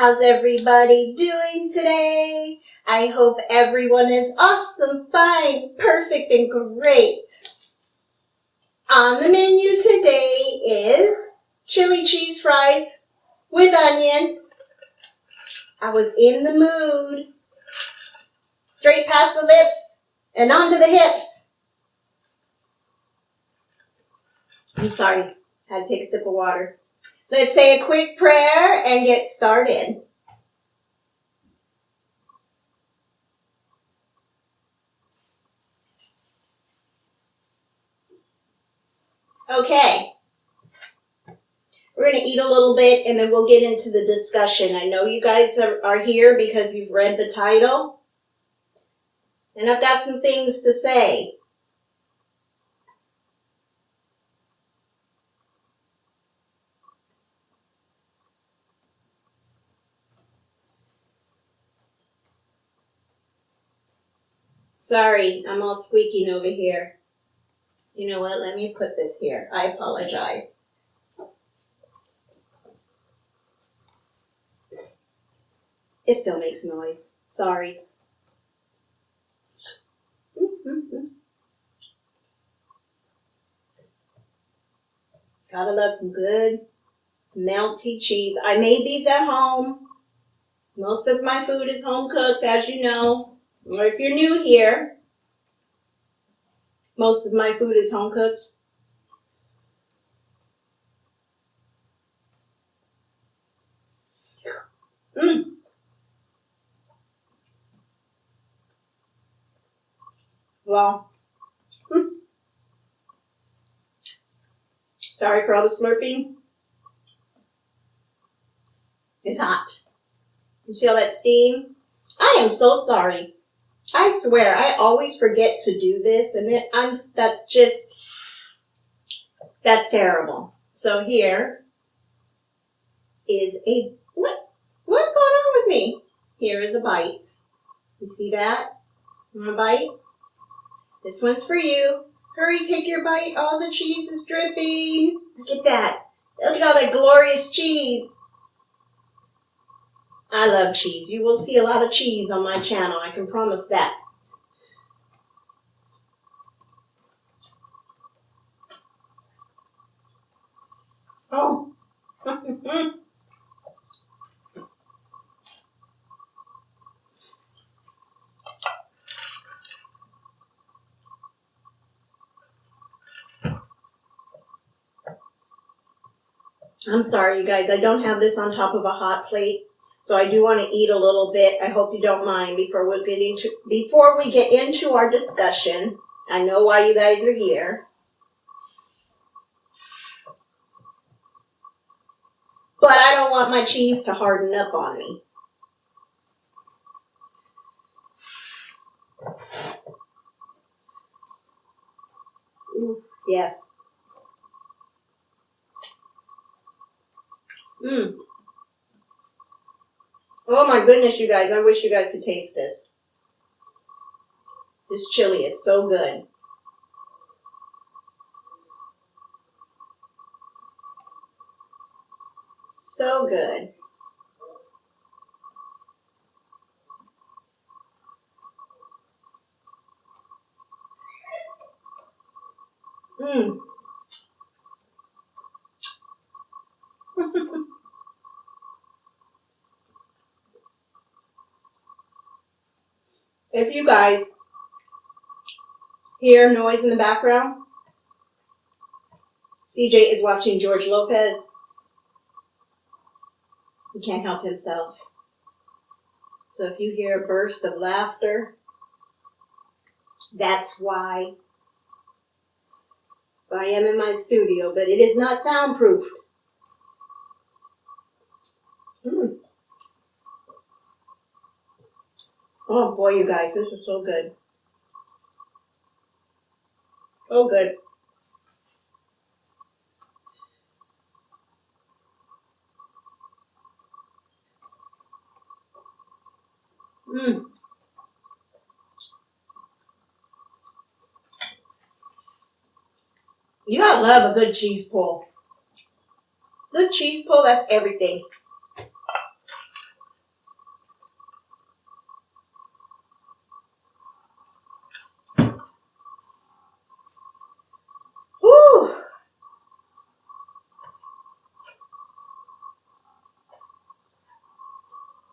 How's everybody doing today? I hope everyone is awesome, fine, perfect, and great. On the menu today is chili cheese fries with onion. I was in the mood. Straight past the lips and onto the hips. I'm sorry, had to take a sip of water. Let's say a quick prayer and get started. Okay. We're going to eat a little bit and then we'll get into the discussion. I know you guys are here because you've read the title. And I've got some things to say. Sorry, I'm all squeaking over here. You know what? Let me put this here. I apologize. It still makes noise. Sorry. Gotta love some good melty cheese. I made these at home. Most of my food is home cooked, as you know. Or if you're new here, most of my food is home cooked. Well, sorry for all the slurping. It's hot. You see all that steam? I am so sorry. I swear, I always forget to do this, and that's terrible. So here is what's going on with me? Here is a bite. You see that? You want a bite? This one's for you. Hurry, take your bite. All the cheese is dripping. Look at that. Look at all that glorious cheese. I love cheese. You will see a lot of cheese on my channel. I can promise that. Oh. I'm sorry, you guys. I don't have this on top of a hot plate, so I do want to eat a little bit. I hope you don't mind before we get into our discussion. I know why you guys are here. But I don't want my cheese to harden up on me. Ooh, yes. Oh my goodness, you guys. I wish you guys could taste this. This chili is so good. So good. If you guys hear noise in the background, CJ is watching George Lopez. He can't help himself. So if you hear a burst of laughter, that's why. I am in my studio, but it is not soundproof. Oh boy, you guys, this is so good. So good. You gotta love a good cheese pull. Good cheese pull, that's everything.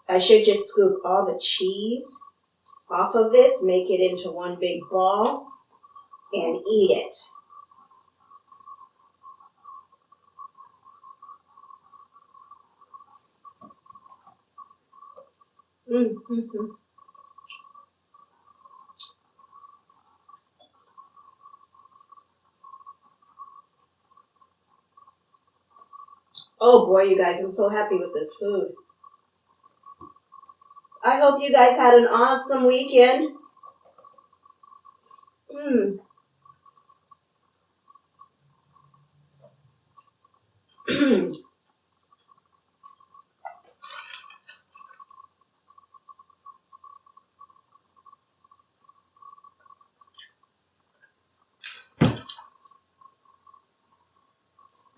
I should just scoop all the cheese off of this, make it into one big ball, and eat it. Mm-hmm. Oh boy, you guys, I'm so happy with this food. I hope you guys had an awesome weekend.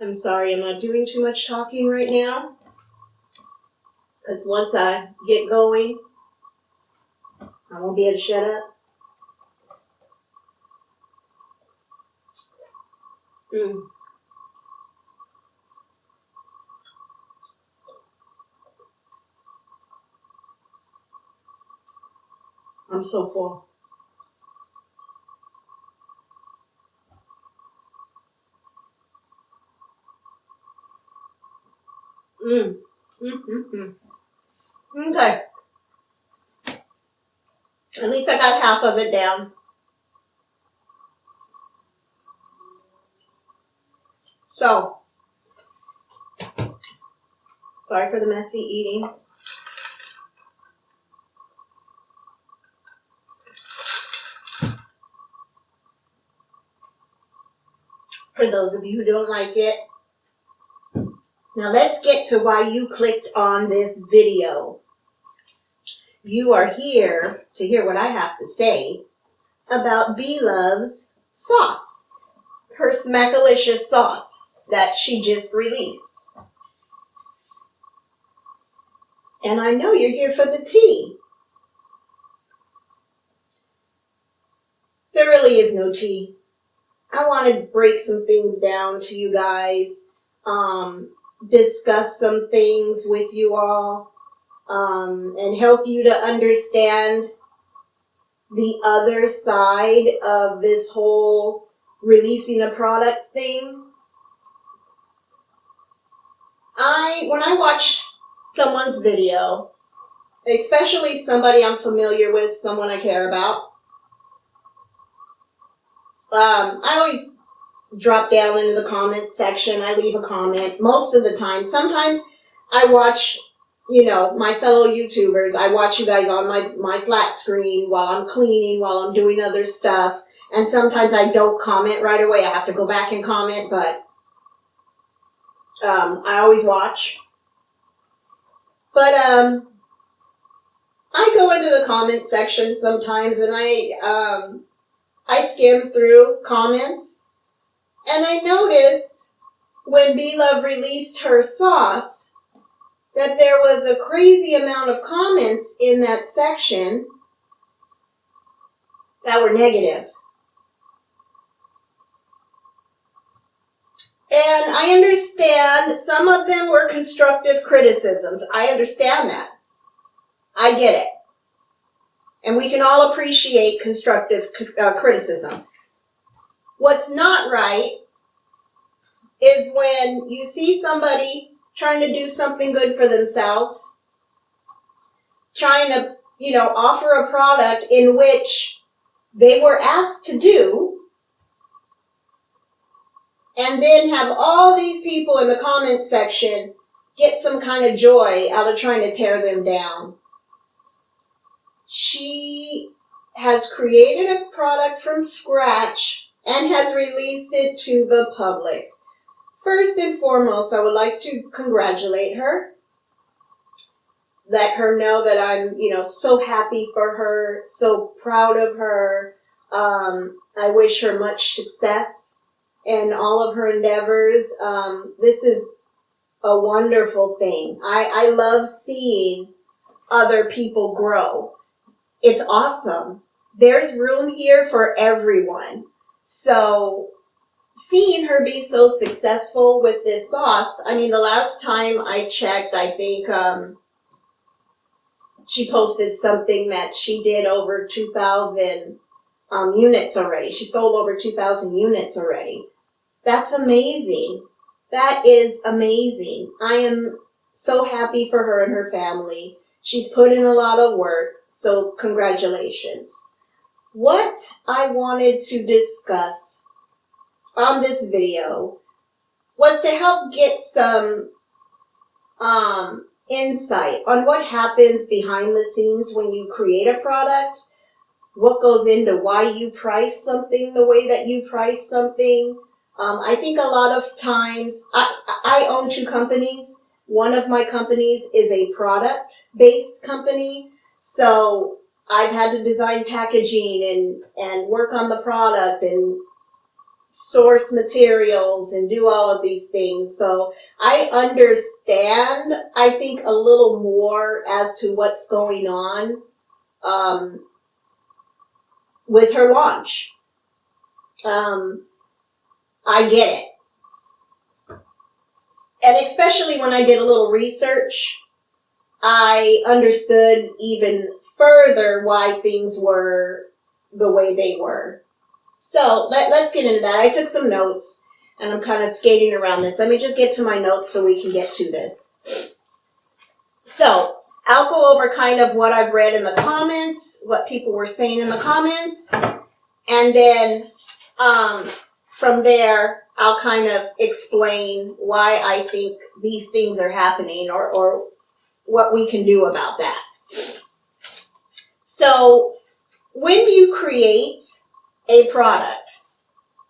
I'm sorry, I'm not doing too much talking right now, because once I get going, I won't be able to shut up. I'm so full. Okay. At least I got half of it down. So, sorry for the messy eating. For those of you who don't like it. Now let's get to why you clicked on this video. You are here to hear what I have to say about B-Love's sauce. Her Smackalicious sauce that she just released. And I know you're here for the tea. There really is no tea. I want to break some things down to you guys, discuss some things with you all, and help you to understand the other side of this whole releasing a product thing. When I watch someone's video, especially somebody I'm familiar with, someone I care about, I always drop down into the comment section. I leave a comment most of the time. Sometimes I watch, my fellow YouTubers. I watch you guys on my flat screen while I'm cleaning, while I'm doing other stuff. And sometimes I don't comment right away. I have to go back and comment, but I always watch. But I go into the comment section sometimes and I skim through comments. And I noticed when B-Love released her sauce that there was a crazy amount of comments in that section that were negative. And I understand some of them were constructive criticisms. I understand that. I get it. And we can all appreciate constructive criticism. What's not right is when you see somebody trying to do something good for themselves, trying to, offer a product in which they were asked to do, and then have all these people in the comment section get some kind of joy out of trying to tear them down. She has created a product from scratch and has released it to the public. First and foremost, I would like to congratulate her. Let her know that I'm, so happy for her, so proud of her. I wish her much success in all of her endeavors. This is a wonderful thing. I love seeing other people grow. It's awesome. There's room here for everyone. So seeing her be so successful with this sauce, the last time I checked, I think she posted something that she did over 2,000 units already. She sold over 2,000 units already. That's amazing. That is amazing. I am so happy for her and her family. She's put in a lot of work, so congratulations. What I wanted to discuss on this video was to help get some insight on what happens behind the scenes when you create a product, what goes into why you price something the way that you price something. I think a lot of times, I own 2 companies. One of my companies is a product-based company, so I've had to design packaging and work on the product and source materials and do all of these things. So I understand, I think, a little more as to what's going on with her launch. I get it. And especially when I did a little research, I understood even further why things were the way they were. So let's get into that. I took some notes, and I'm kind of skating around this. Let me just get to my notes so we can get to this. So I'll go over kind of what I've read in the comments, what people were saying in the comments, and then from there, I'll kind of explain why I think these things are happening or what we can do about that. So when you create a product,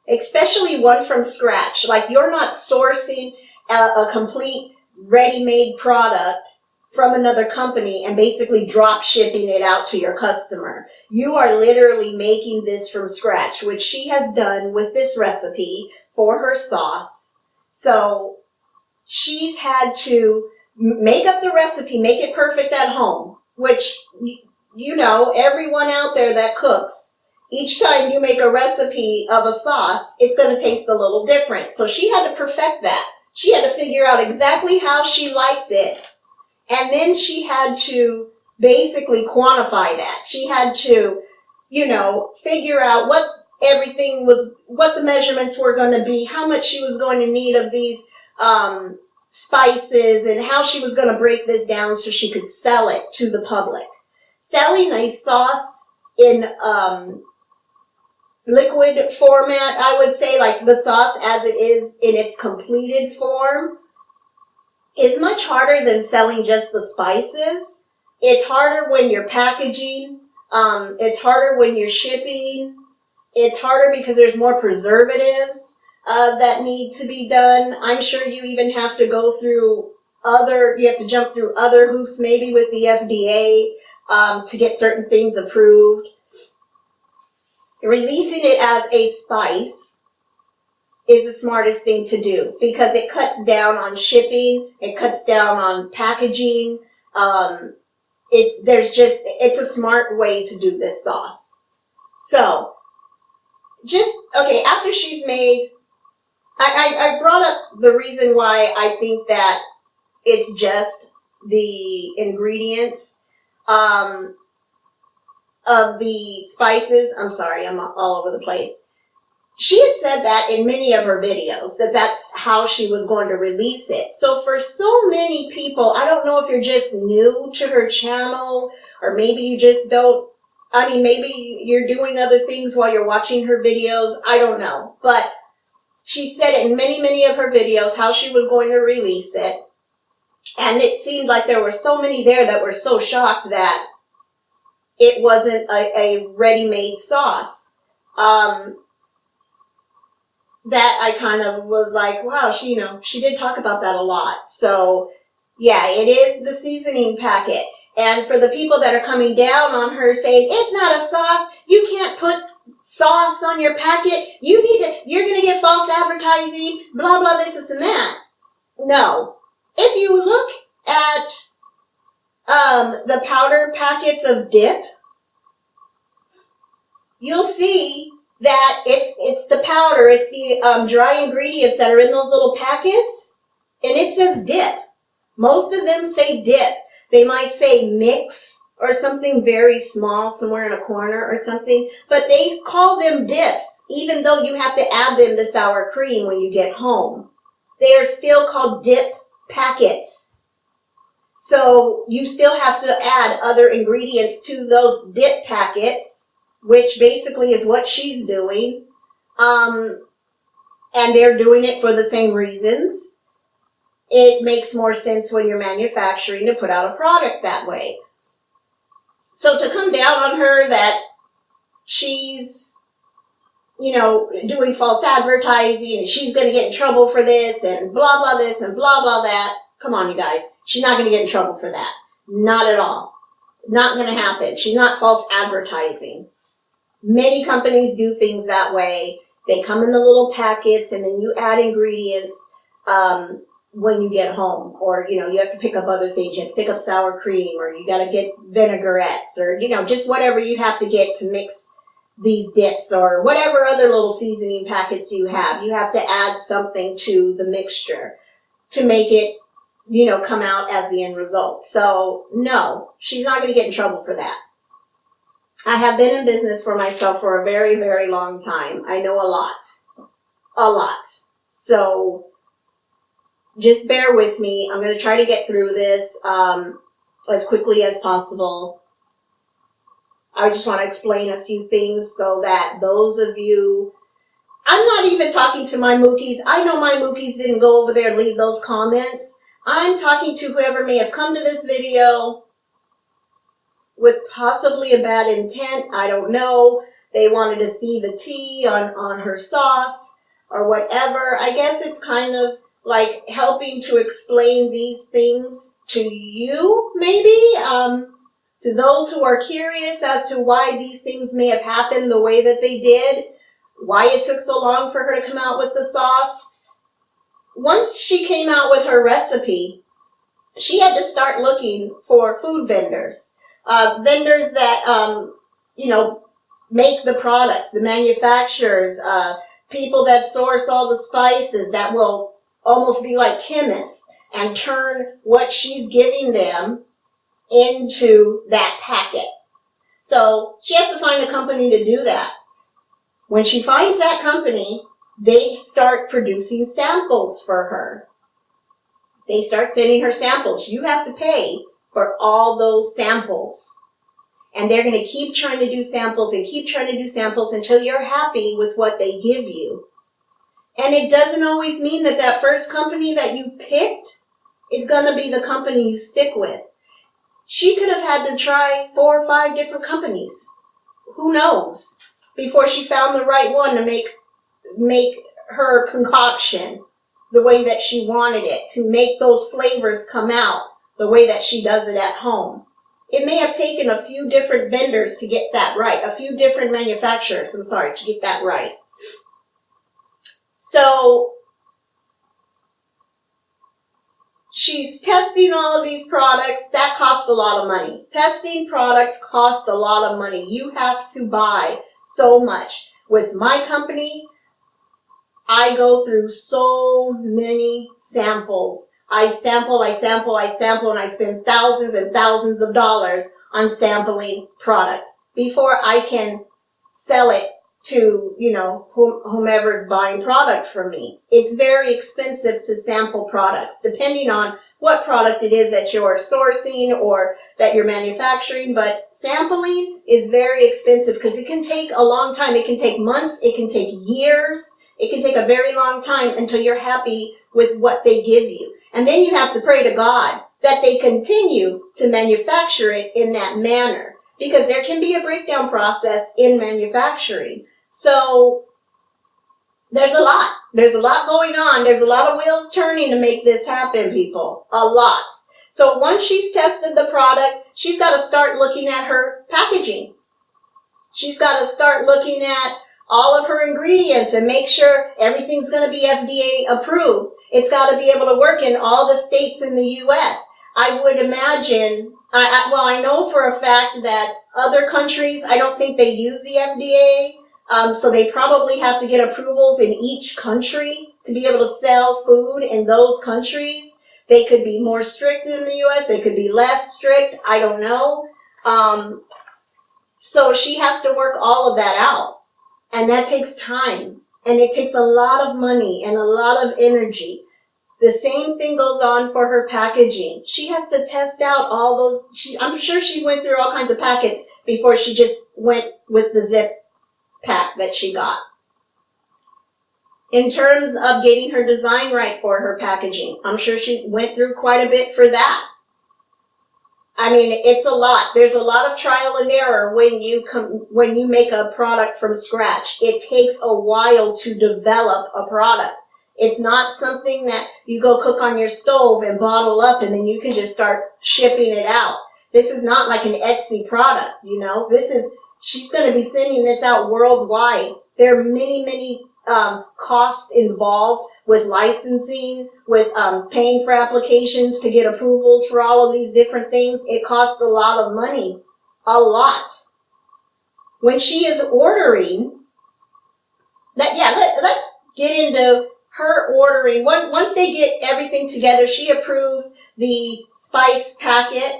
especially one from scratch, like you're not sourcing a complete ready-made product from another company and basically drop shipping it out to your customer. You are literally making this from scratch, which she has done with this recipe for her sauce. So she's had to make up the recipe, make it perfect at home, which, you know, everyone out there that cooks, each time you make a recipe of a sauce, it's going to taste a little different. So she had to perfect that. She had to figure out exactly how she liked it. And then she had to basically quantify that. She had to, you know, figure out what everything was, what the measurements were going to be, how much she was going to need of these spices, and how she was going to break this down so she could sell it to the public. Selling a sauce in liquid format, I would say, like the sauce as it is in its completed form, is much harder than selling just the spices. It's harder when you're packaging. It's harder when you're shipping. It's harder because there's more preservatives that need to be done. I'm sure you even have to go through you have to jump through other hoops, maybe with the FDA, to get certain things approved. Releasing it as a spice is the smartest thing to do because it cuts down on shipping, it cuts down on packaging. It's a smart way to do this sauce. So, after she's made, I brought up the reason why I think that it's just the ingredients of the spices. I'm sorry, I'm all over the place. She had said that in many of her videos, that's how she was going to release it. So for so many people, I don't know if you're just new to her channel, or maybe you just don't, maybe you're doing other things while you're watching her videos, I don't know. But she said in many, many of her videos how she was going to release it. And it seemed like there were so many there that were so shocked that it wasn't a ready-made sauce. That I kind of was like, wow, she did talk about that a lot. So, yeah, it is the seasoning packet. And for the people that are coming down on her saying, it's not a sauce, you can't put sauce on your packet, you're going to get false advertising, blah, blah, this and that. No. If you look at the powder packets of dip, you'll see that it's the powder, it's the dry ingredients that are in those little packets, and it says dip. Most of them say dip. They might say mix or something very small somewhere in a corner or something, but they call them dips, even though you have to add them to sour cream when you get home. They are still called dip packets. So you still have to add other ingredients to those dip packets, which basically is what she's doing. And they're doing it for the same reasons. It makes more sense when you're manufacturing to put out a product that way. So to come down on her that she's, doing false advertising and she's going to get in trouble for this and blah, blah this and blah, blah that. Come on, you guys. She's not going to get in trouble for that. Not at all. Not going to happen. She's not false advertising. Many companies do things that way. They come in the little packets and then you add ingredients when you get home. Or, you have to pick up other things. You have to pick up sour cream or you got to get vinaigrettes or, just whatever you have to get to mix these dips or whatever other little seasoning packets you have. You have to add something to the mixture to make it, come out as the end result. So, no, she's not going to get in trouble for that. I have been in business for myself for a very, very long time. I know a lot. A lot. So, just bear with me. I'm going to try to get through this as quickly as possible. I just want to explain a few things so that those of you... I'm not even talking to my Mookies. I know my Mookies didn't go over there and leave those comments. I'm talking to whoever may have come to this video with possibly a bad intent. I don't know. They wanted to see the tea on her sauce or whatever. I guess it's kind of like helping to explain these things to you, maybe. To those who are curious as to why these things may have happened the way that they did, why it took so long for her to come out with the sauce. Once she came out with her recipe, she had to start looking for food vendors. Vendors that, make the products, the manufacturers, people that source all the spices that will almost be like chemists and turn what she's giving them into that packet. So she has to find a company to do that. When she finds that company, they start producing samples for her. They start sending her samples. You have to pay for all those samples. And they're going to keep trying to do samples and keep trying to do samples until you're happy with what they give you. And it doesn't always mean that that first company that you picked is going to be the company you stick with. She could have had to try 4 or 5 different companies. Who knows? Before she found the right one to make her concoction the way that she wanted it, to make those flavors come out the way that she does it at home. It may have taken a few different vendors to get that right, a few different manufacturers, to get that right. So, she's testing all of these products. That costs a lot of money. Testing products cost a lot of money. You have to buy so much. With my company, I go through so many samples. I sample, and I spend thousands and thousands of dollars on sampling product before I can sell it to, whomever's buying product from me. It's very expensive to sample products, depending on what product it is that you're sourcing or that you're manufacturing. But sampling is very expensive because it can take a long time. It can take months. It can take years. It can take a very long time until you're happy with what they give you. And then you have to pray to God that they continue to manufacture it in that manner, because there can be a breakdown process in manufacturing. So there's a lot. There's a lot going on. There's a lot of wheels turning to make this happen, people. A lot. So once she's tested the product, she's got to start looking at her packaging. She's got to start looking at all of her ingredients and make sure everything's going to be FDA approved. It's got to be able to work in all the states in the U.S. I would imagine, I know for a fact that other countries, I don't think they use the FDA, so they probably have to get approvals in each country to be able to sell food in those countries. They could be more strict in the U.S., they could be less strict, I don't know. So she has to work all of that out. And that takes time. And it takes a lot of money and a lot of energy. The same thing goes on for her packaging. She has to test out all those. I'm sure she went through all kinds of packets before she just went with the zip pack that she got. In terms of getting her design right for her packaging, I'm sure she went through quite a bit for that. I mean, it's a lot. There's a lot of trial and error when you make a product from scratch. It takes a while to develop a product. It's not something that you go cook on your stove and bottle up and then you can just start shipping it out. This is not like an Etsy product, you know. She's going to be sending this out worldwide. There are many costs involved with licensing, with paying for applications to get approvals for all of these different things. It costs a lot of money. A lot. When she is ordering, let's get into her ordering. Once they get everything together, she approves the spice packet.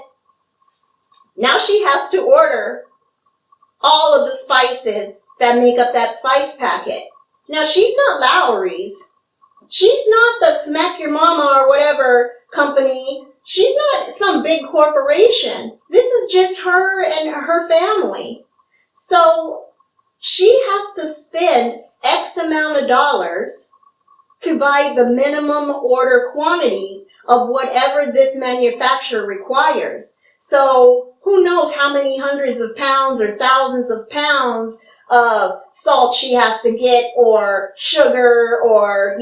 Now she has to order all of the spices that make up that spice packet. Now, she's not Lowry's. She's not the Smack Your Mama or whatever company. She's not some big corporation. This is just her and her family. So she has to spend X amount of dollars to buy the minimum order quantities of whatever this manufacturer requires. So who knows how many hundreds of pounds or thousands of pounds of salt she has to get, or sugar, or,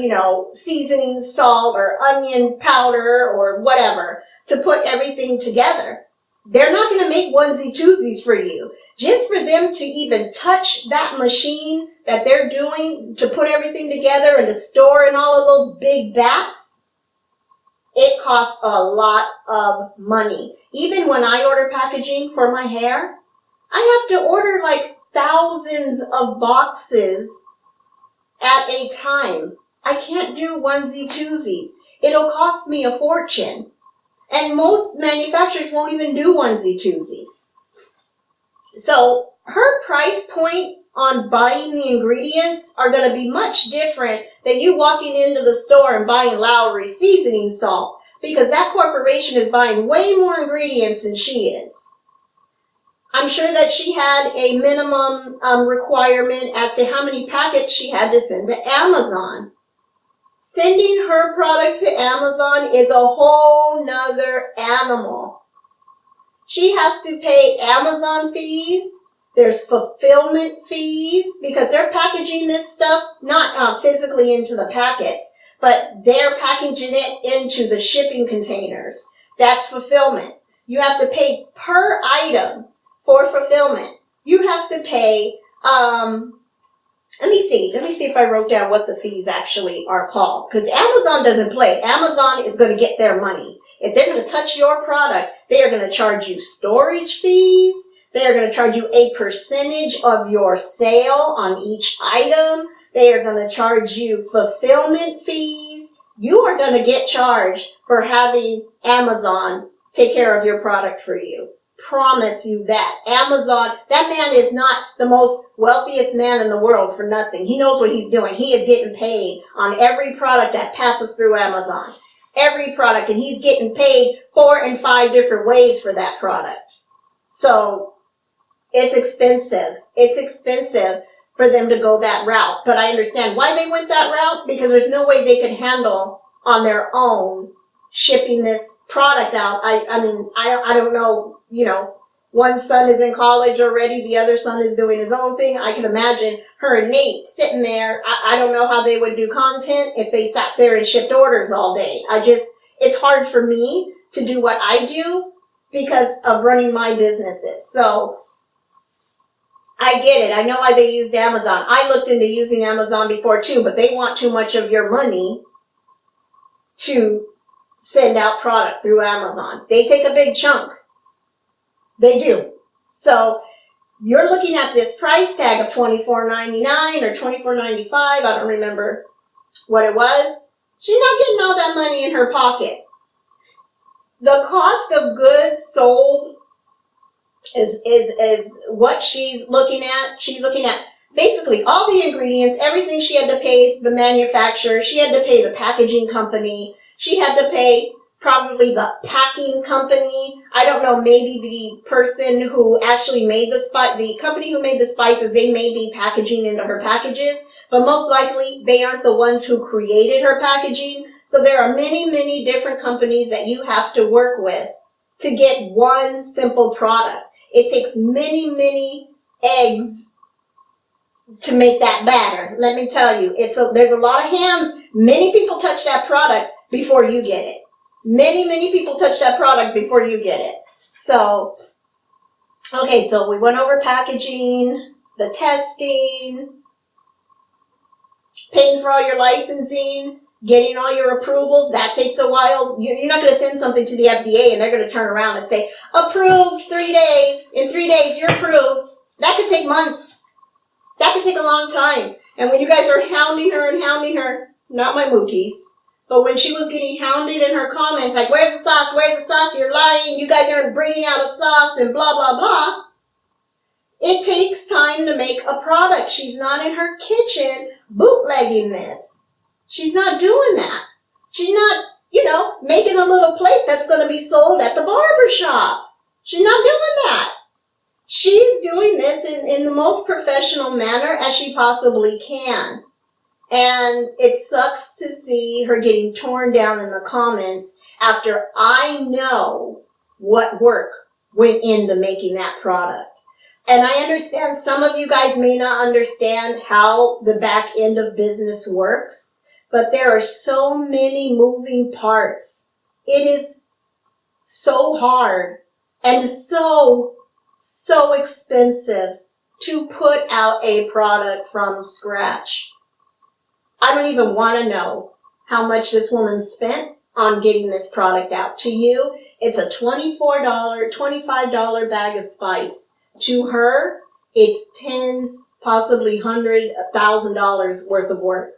seasoning salt, or onion powder, or whatever, to put everything together. They're not going to make onesie-twosies for you. Just for them to even touch that machine that they're doing to put everything together and to store in all of those big vats, it costs a lot of money. Even when I order packaging for my hair, I have to order like thousands of boxes at a time. I can't do onesie-twosies. It'll cost me a fortune. And most manufacturers won't even do onesie-twosies. So her price point on buying the ingredients are going to be much different than you walking into the store and buying Lowry seasoning salt, because that corporation is buying way more ingredients than she is. I'm sure that she had a minimum requirement as to how many packets she had to send to Amazon. Sending her product to Amazon is a whole nother animal. She has to pay Amazon fees. There's fulfillment fees, because they're packaging this stuff not physically into the packets, but they're packaging it into the shipping containers. That's fulfillment. You have to pay per item for fulfillment. You have to pay, let me see if I wrote down what the fees actually are called. Because Amazon doesn't play. Amazon is going to get their money. If they're going to touch your product, they are going to charge you storage fees. They are going to charge you a percentage of your sale on each item. They are going to charge you fulfillment fees. You are going to get charged for having Amazon take care of your product for you. Promise you that. Amazon, that man is not the most wealthiest man in the world for nothing. He knows what he's doing. He is getting paid on every product that passes through Amazon. Every product. And he's getting paid 4 and 5 different ways for that product. So it's expensive. It's expensive for them to go that route. But I understand why they went that route, because there's no way they could handle on their own shipping this product out. I mean, I don't know, one son is in college already, the other son is doing his own thing. I can imagine her and Nate sitting there. I don't know how they would do content if they sat there and shipped orders all day. It's hard for me to do what I do because of running my businesses. So I get it. I know why they used Amazon. I looked into using Amazon before too, but they want too much of your money to send out product through Amazon. They take a big chunk. They do. So you're looking at this price tag of $24.99 or $24.95. I don't remember what it was. She's not getting all that money in her pocket. The cost of goods sold is what she's looking at. She's looking at basically all the ingredients, everything she had to pay the manufacturer. She had to pay the packaging company. She had to pay probably the packing company. I don't know, maybe the person who actually made the company who made the spices, they may be packaging into her packages, but most likely they aren't the ones who created her packaging. So there are many, many different companies that you have to work with to get one simple product. It takes many, many eggs to make that batter. Let me tell you, there's a lot of hands. Many people touch that product before you get it. Many, many people touch that product before you get it. So, okay, so we went over packaging, the testing, paying for all your licensing, getting all your approvals. That takes a while. You're not going to send something to the FDA and they're going to turn around and say, approved 3 days. In 3 days, you're approved. That could take months. That could take a long time. And when you guys are hounding her, not my Mookies, but when she was getting hounded in her comments, like, where's the sauce? Where's the sauce? You're lying. You guys aren't bringing out a sauce and blah, blah, blah. It takes time to make a product. She's not in her kitchen bootlegging this. She's not doing that. She's not, making a little plate that's going to be sold at the barber shop. She's not doing that. She's doing this in the most professional manner as she possibly can. And it sucks to see her getting torn down in the comments after I know what work went into making that product. And I understand some of you guys may not understand how the back end of business works, but there are so many moving parts. It is so hard and so expensive to put out a product from scratch. I don't even want to know how much this woman spent on getting this product out. To you, it's a $24, $25 bag of spice. To her, it's tens, possibly $100,000 worth of work.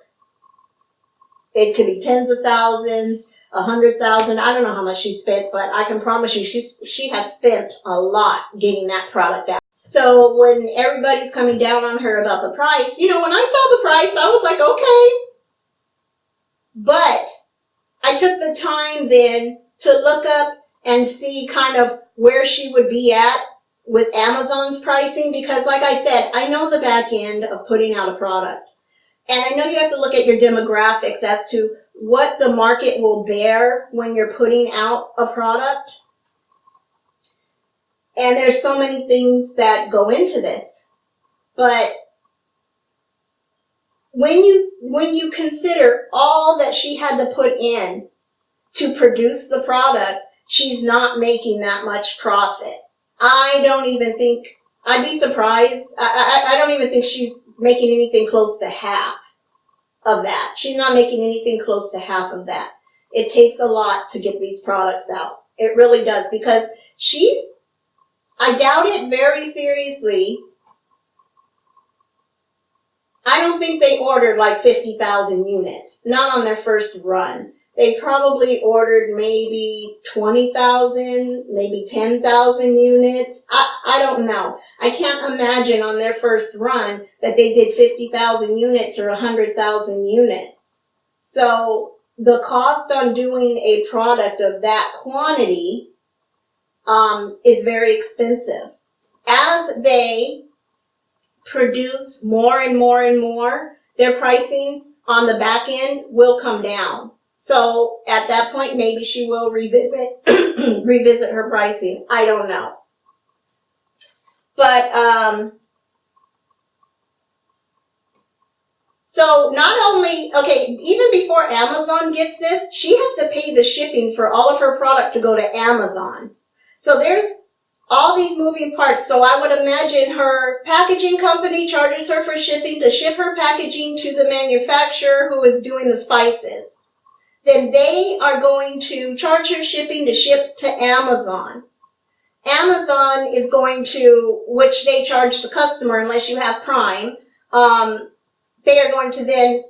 It could be tens of thousands, 100,000. I don't know how much she spent, but I can promise you she has spent a lot getting that product out. So when everybody's coming down on her about the price, when I saw the price, I was like, okay. But I took the time then to look up and see kind of where she would be at with Amazon's pricing, because like I said, I know the back end of putting out a product. And I know you have to look at your demographics as to what the market will bear when you're putting out a product. And there's so many things that go into this. But when you consider all that she had to put in to produce the product, she's not making that much profit. I'd be surprised. I don't even think she's making anything close to half of that. She's not making anything close to half of that. It takes a lot to get these products out. It really does, because I doubt it very seriously. I don't think they ordered like 50,000 units. Not on their first run. They probably ordered maybe 20,000, maybe 10,000 units. I don't know. I can't imagine on their first run that they did 50,000 units or 100,000 units. So the cost on doing a product of that quantity is very expensive. As they produce more and more and more, their pricing on the back end will come down. So at that point, maybe she will revisit her pricing. I don't know. But, so not only, even before Amazon gets this, she has to pay the shipping for all of her product to go to Amazon. So there's all these moving parts. So I would imagine her packaging company charges her for shipping to ship her packaging to the manufacturer who is doing the spices. Then they are going to charge her shipping to ship to Amazon. Amazon is going to, which they charge the customer unless you have Prime, they are going to then,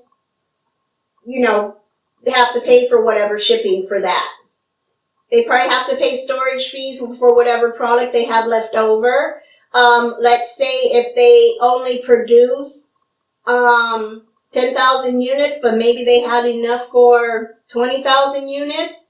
have to pay for whatever shipping for that. They probably have to pay storage fees for whatever product they have left over. Let's say if they only produce 10,000 units, but maybe they had enough for 20,000 units.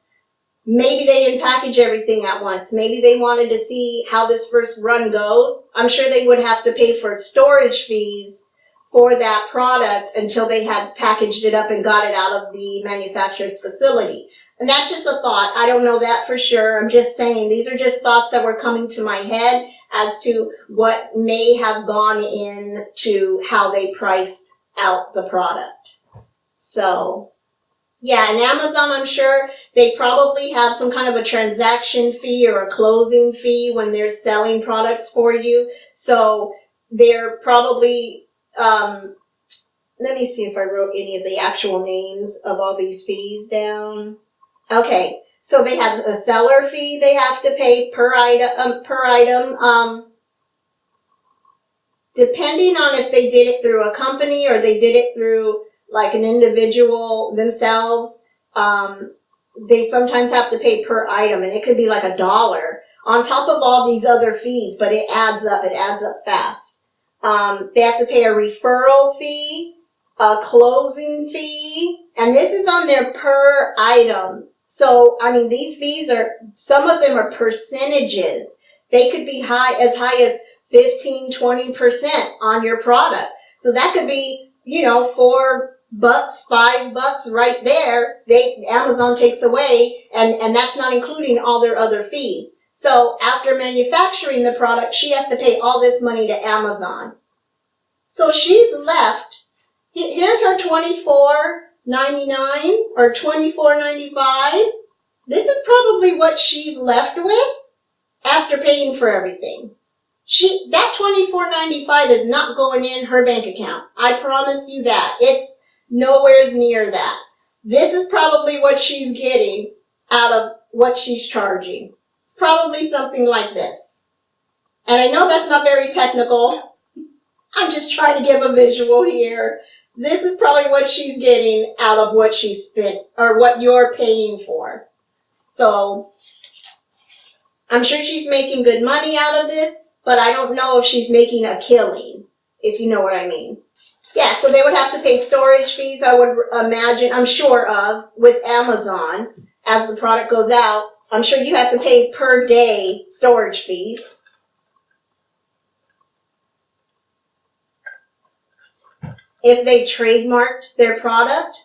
Maybe they didn't package everything at once. Maybe they wanted to see how this first run goes. I'm sure they would have to pay for storage fees for that product until they had packaged it up and got it out of the manufacturer's facility. And that's just a thought. I don't know that for sure. I'm just saying these are just thoughts that were coming to my head as to what may have gone into how they priced out the product. So, yeah, and Amazon, I'm sure they probably have some kind of a transaction fee or a closing fee when they're selling products for you. So they're probably, let me see if I wrote any of the actual names of all these fees down. Okay, so they have a seller fee they have to pay per item. Depending on if they did it through a company or they did it through like an individual themselves, they sometimes have to pay per item, and it could be like $1 on top of all these other fees, but it adds up fast. They have to pay a referral fee, a closing fee, and this is on their per item. So, I mean, these fees some of them are percentages. They could be as high as 15-20% on your product. So that could be, $4, $5 right there. Amazon takes away, and that's not including all their other fees. So after manufacturing the product, she has to pay all this money to Amazon. So she's left. Here's her $24.99 or $24.95. This is probably what she's left with after paying for everything. That $24.95 is not going in her bank account. I promise you that. It's nowhere near that. This is probably what she's getting out of what she's charging. It's probably something like this. And I know that's not very technical. I'm just trying to give a visual here. This is probably what she's getting out of what she spent, or what you're paying for. So, I'm sure she's making good money out of this, but I don't know if she's making a killing, if you know what I mean. Yeah, so they would have to pay storage fees, I would imagine, I'm sure of, with Amazon. As the product goes out, I'm sure you have to pay per day storage fees. If they trademarked their product,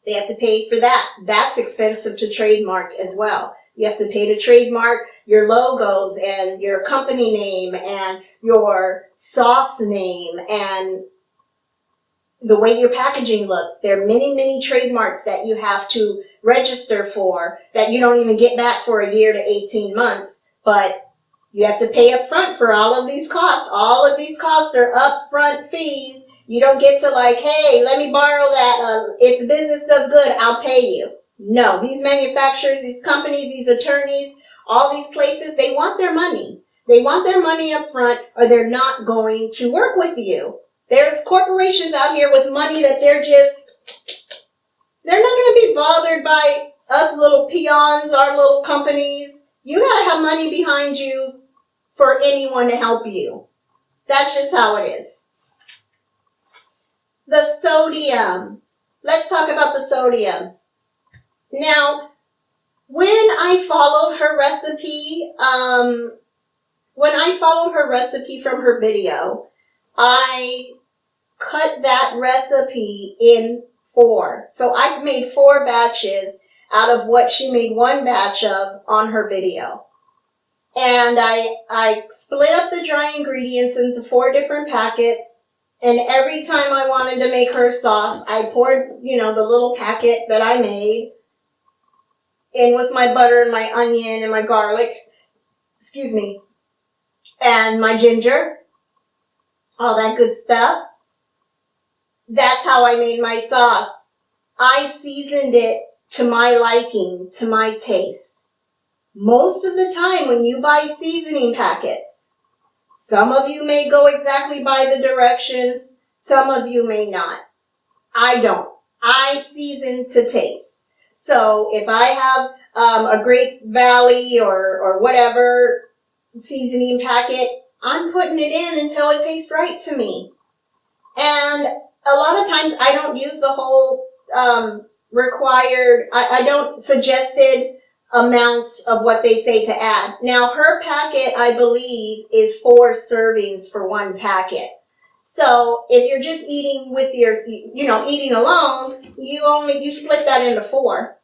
they have to pay for that. That's expensive to trademark as well. You have to pay to trademark your logos and your company name and your sauce name and the way your packaging looks. There are many, many trademarks that you have to register for that you don't even get back for a year to 18 months, but you have to pay up front for all of these costs. All of these costs are upfront fees. You don't get to hey, let me borrow that. If the business does good, I'll pay you. No, these manufacturers, these companies, these attorneys, all these places, they want their money. They want their money up front or they're not going to work with you. There's corporations out here with money that they're not going to be bothered by us little peons, our little companies. You got to have money behind you for anyone to help you. That's just how it is. The sodium. Let's talk about the sodium. Now, when I followed her recipe, from her video, I cut that recipe in 4. So I made 4 batches out of what she made 1 batch of on her video. And I split up the dry ingredients into 4 different packets. And every time I wanted to make her sauce, I poured, the little packet that I made in with my butter and my onion and my garlic, and my ginger, all that good stuff. That's how I made my sauce. I seasoned it to my liking, to my taste. Most of the time when you buy seasoning packets, some of you may go exactly by the directions, some of you may not. I don't. I season to taste. So if I have a Great Valley or whatever seasoning packet, I'm putting it in until it tastes right to me. And a lot of times I don't use the whole required, I don't suggested amounts of what they say to add. Now her packet, I believe, is 4 servings for 1 packet. So if you're just eating with your, eating alone, you split that into 4.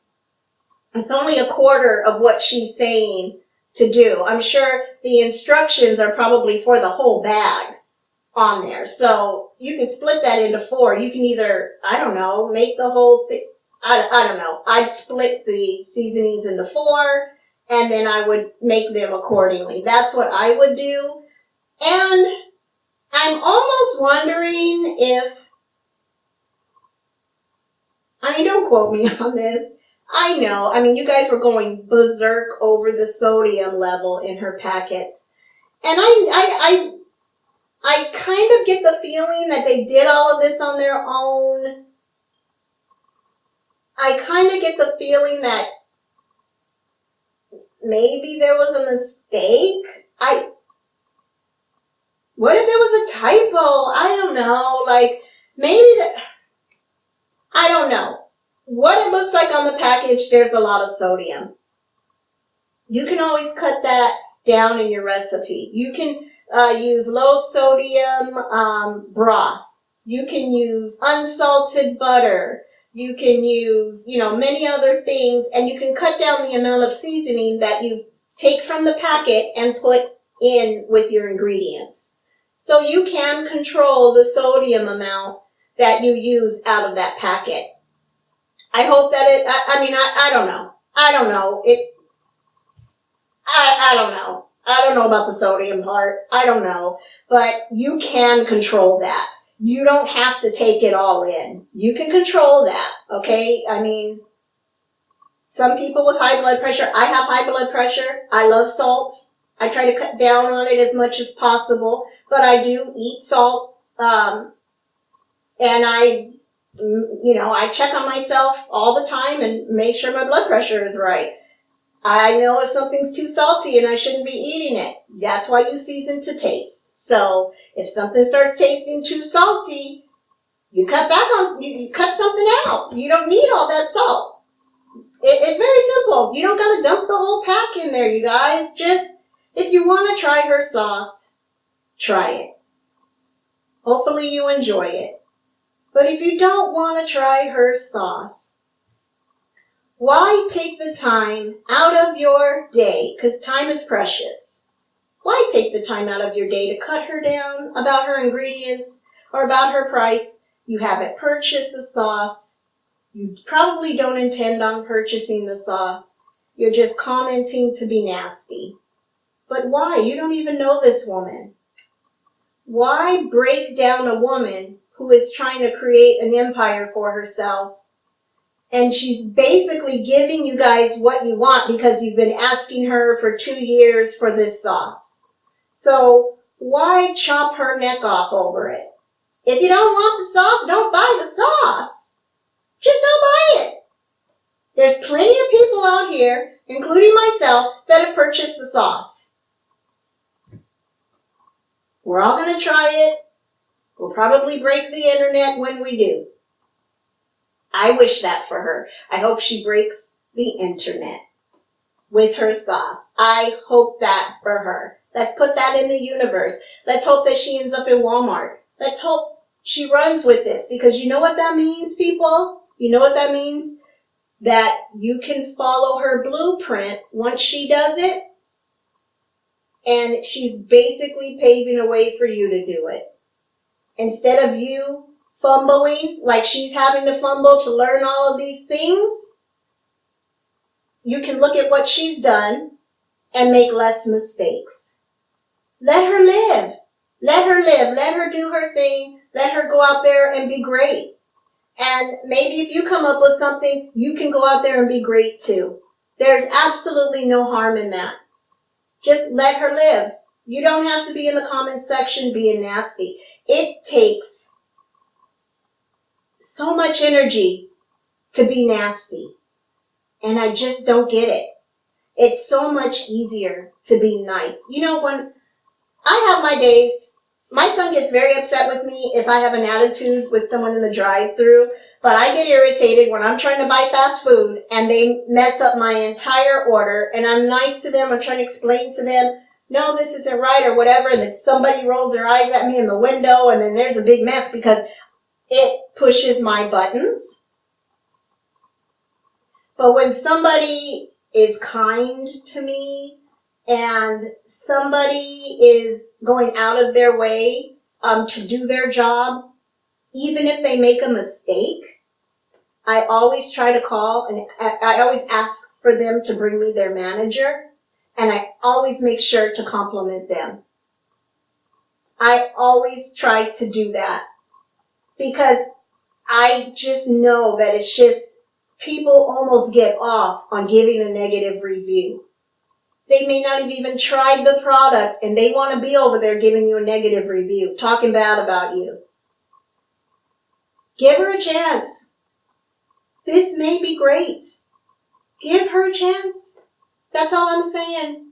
It's only a quarter of what she's saying to do. I'm sure the instructions are probably for the whole bag on there. So you can split that into 4. You can either, I don't know, make the whole thing. I don't know. I'd split the seasonings into 4, and then I would make them accordingly. That's what I would do. And I'm almost wondering if, don't quote me on this. I know. You guys were going berserk over the sodium level in her packets. And I kind of get the feeling that they did all of this on their own. I kind of get the feeling that maybe there was a mistake. What if there was a typo? I don't know. I don't know. What it looks like on the package, there's a lot of sodium. You can always cut that down in your recipe. You can use low sodium broth. You can use unsalted butter. You can use, many other things, and you can cut down the amount of seasoning that you take from the packet and put in with your ingredients. So you can control the sodium amount that you use out of that packet. I hope that I don't know. I don't know. I don't know. I don't know about the sodium part. I don't know. But you can control that. You don't have to take it all in. You can control that, okay? Some people with high blood pressure, I have high blood pressure. I love salt. I try to cut down on it as much as possible, but I do eat salt. And I check on myself all the time and make sure my blood pressure is right. I know if something's too salty and I shouldn't be eating it. That's why you season to taste. So if something starts tasting too salty, you cut something out. You don't need all that salt. It's very simple. You don't got to dump the whole pack in there, you guys. Just, if you want to try her sauce, try it. Hopefully you enjoy it. But if you don't want to try her sauce, why take the time out of your day? Because time is precious. Why take the time out of your day to cut her down about her ingredients or about her price? You haven't purchased the sauce. You probably don't intend on purchasing the sauce. You're just commenting to be nasty. But why? You don't even know this woman. Why break down a woman who is trying to create an empire for herself? And she's basically giving you guys what you want because you've been asking her for 2 years for this sauce. So why chop her neck off over it? If you don't want the sauce, don't buy the sauce. Just don't buy it. There's plenty of people out here, including myself, that have purchased the sauce. We're all going to try it. We'll probably break the internet when we do. I wish that for her. I hope she breaks the internet with her sauce. I hope that for her. Let's put that in the universe. Let's hope that she ends up in Walmart. Let's hope she runs with this, because you know what that means, people? You know what that means? That you can follow her blueprint once she does it, and she's basically paving a way for you to do it. Instead of you fumbling, like she's having to fumble to learn all of these things, you can look at what she's done and make less mistakes. Let her live. Let her live. Let her do her thing. Let her go out there and be great. And maybe if you come up with something, you can go out there and be great too. There's absolutely no harm in that. Just let her live. You don't have to be in the comment section being nasty. It takes so much energy to be nasty. And I just don't get it. It's so much easier to be nice. You know, when I have my days, my son gets very upset with me if I have an attitude with someone in the drive-thru, but I get irritated when I'm trying to buy fast food and they mess up my entire order, and I'm nice to them. I'm trying to explain to them, no, this isn't right or whatever, and then somebody rolls their eyes at me in the window, and then there's a big mess because it pushes my buttons. But when somebody is kind to me and somebody is going out of their way to do their job, even if they make a mistake, I always try to call and I always ask for them to bring me their manager, and I always make sure to compliment them. I always try to do that because I just know that it's just people almost get off on giving a negative review. They may not have even tried the product and they want to be over there giving you a negative review, talking bad about you. Give her a chance. This may be great. Give her a chance. That's all I'm saying.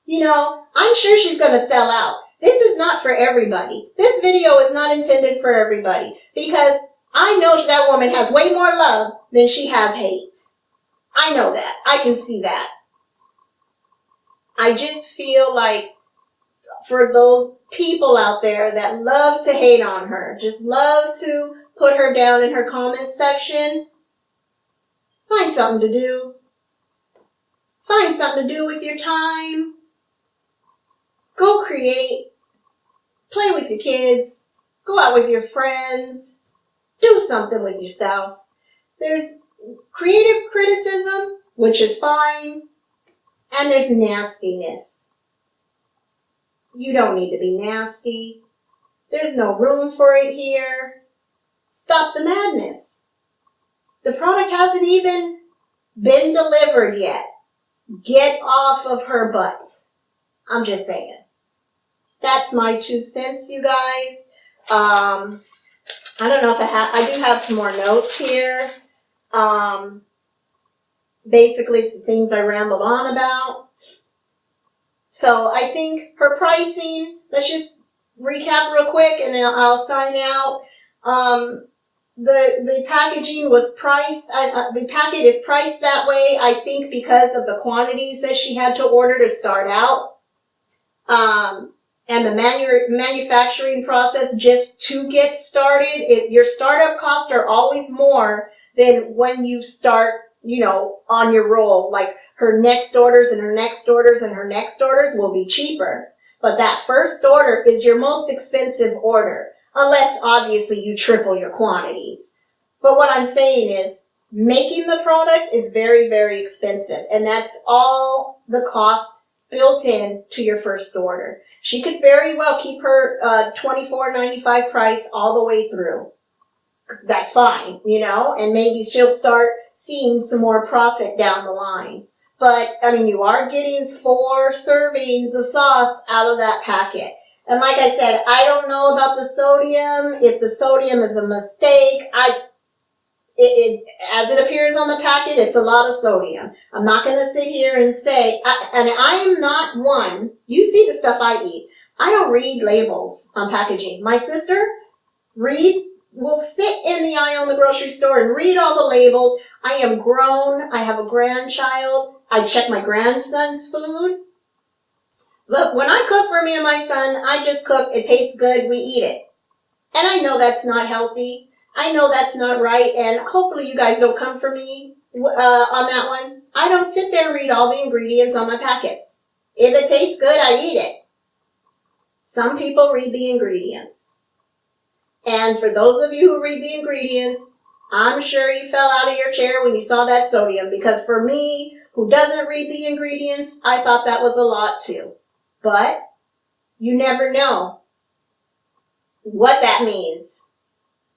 You know, I'm sure she's going to sell out. This is not for everybody. This video is not intended for everybody because I know that woman has way more love than she has hate. I know that. I can see that. I just feel like for those people out there that love to hate on her, just love to put her down in her comment section, find something to do. Find something to do with your time. Go create. Play with your kids. Go out with your friends. Do something with yourself. There's creative criticism, which is fine, and there's nastiness. You don't need to be nasty. There's no room for it here. Stop the madness. The product hasn't even been delivered yet. Get off of her butt. I'm just saying. That's my 2 cents, you guys. I don't know if I do have some more notes here. Basically, it's the things I rambled on about. So I think her pricing, let's just recap real quick and I'll sign out. The packaging was priced, the packet is priced that way, I think because of the quantities that she had to order to start out. And the manufacturing process just to get started. Your startup costs are always more than when you start, you know, on your roll. Like her next orders and her next orders and her next orders will be cheaper. But that first order is your most expensive order. Unless, obviously, you triple your quantities. But what I'm saying is, making the product is very, very expensive. And that's all the cost built in to your first order. She could very well keep her $24.95 price all the way through. That's fine, you know, and maybe she'll start seeing some more profit down the line. But, I mean, you are getting 4 servings of sauce out of that packet. And like I said, I don't know about the sodium. If the sodium is a mistake, as it appears on the packet, it's a lot of sodium. I'm not going to sit here and say, and I am not one, you see the stuff I eat. I don't read labels on packaging. My sister will sit in the aisle in the grocery store and read all the labels. I am grown. I have a grandchild. I check my grandson's food. Look, when I cook for me and my son, I just cook. It tastes good. We eat it. And I know that's not healthy. I know that's not right. And hopefully you guys don't come for me on that one. I don't sit there and read all the ingredients on my packets. If it tastes good, I eat it. Some people read the ingredients. And for those of you who read the ingredients, I'm sure you fell out of your chair when you saw that sodium. Because for me, who doesn't read the ingredients, I thought that was a lot too. But you never know what that means.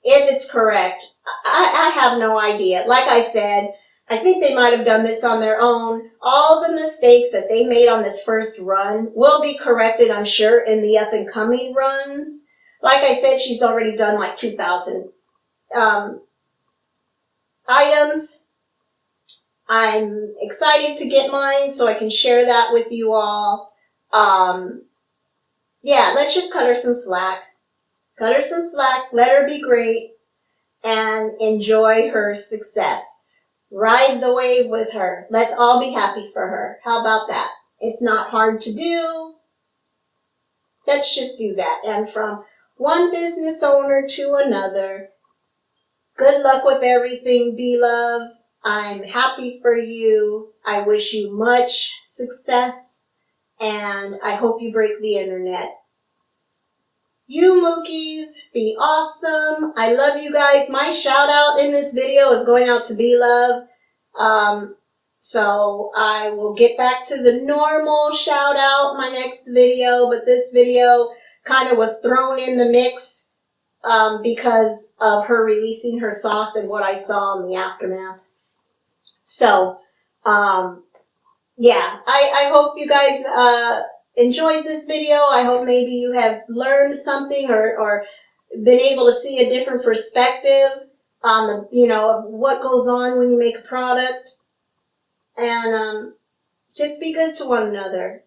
If it's correct, I have no idea. Like I said, I think they might have done this on their own. All the mistakes that they made on this first run will be corrected, I'm sure, in the up-and-coming runs. Like I said, she's already done like 2,000 items. I'm excited to get mine so I can share that with you all. Yeah, let's just cut her some slack. Cut her some slack, let her be great, and enjoy her success. Ride the wave with her. Let's all be happy for her. How about that? It's not hard to do. Let's just do that. And from one business owner to another, good luck with everything, B-Love. I'm happy for you. I wish you much success, and I hope you break the internet. You Mookies, be awesome. I love you guys. My shout out in this video is going out to B-Love. So I will get back to the normal shout out my next video, but this video kind of was thrown in the mix because of her releasing her sauce and what I saw in the aftermath. So, yeah, I hope you guys enjoyed this video. I hope maybe you have learned something or been able to see a different perspective on of what goes on when you make a product. And just be good to one another.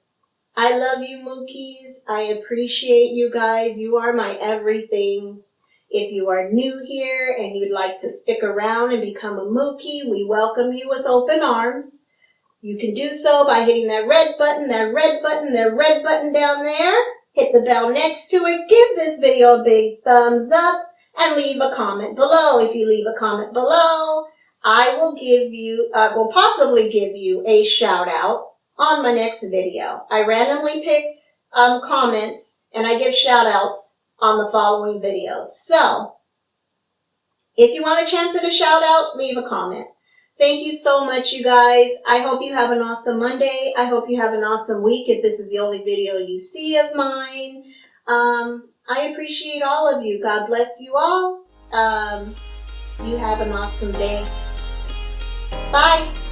I love you, Mookies. I appreciate you guys. You are my everythings. If you are new here and you'd like to stick around and become a Mookie, we welcome you with open arms. You can do so by hitting that red button down there. Hit the bell next to it. Give this video a big thumbs up and leave a comment below. If you leave a comment below, I will will possibly give you a shout out on my next video. I randomly pick comments and I give shout outs on the following videos. So, if you want a chance at a shout out, leave a comment. Thank you so much, you guys. I hope you have an awesome Monday. I hope you have an awesome week if this is the only video you see of mine. I appreciate all of you. God bless you all. You have an awesome day. Bye.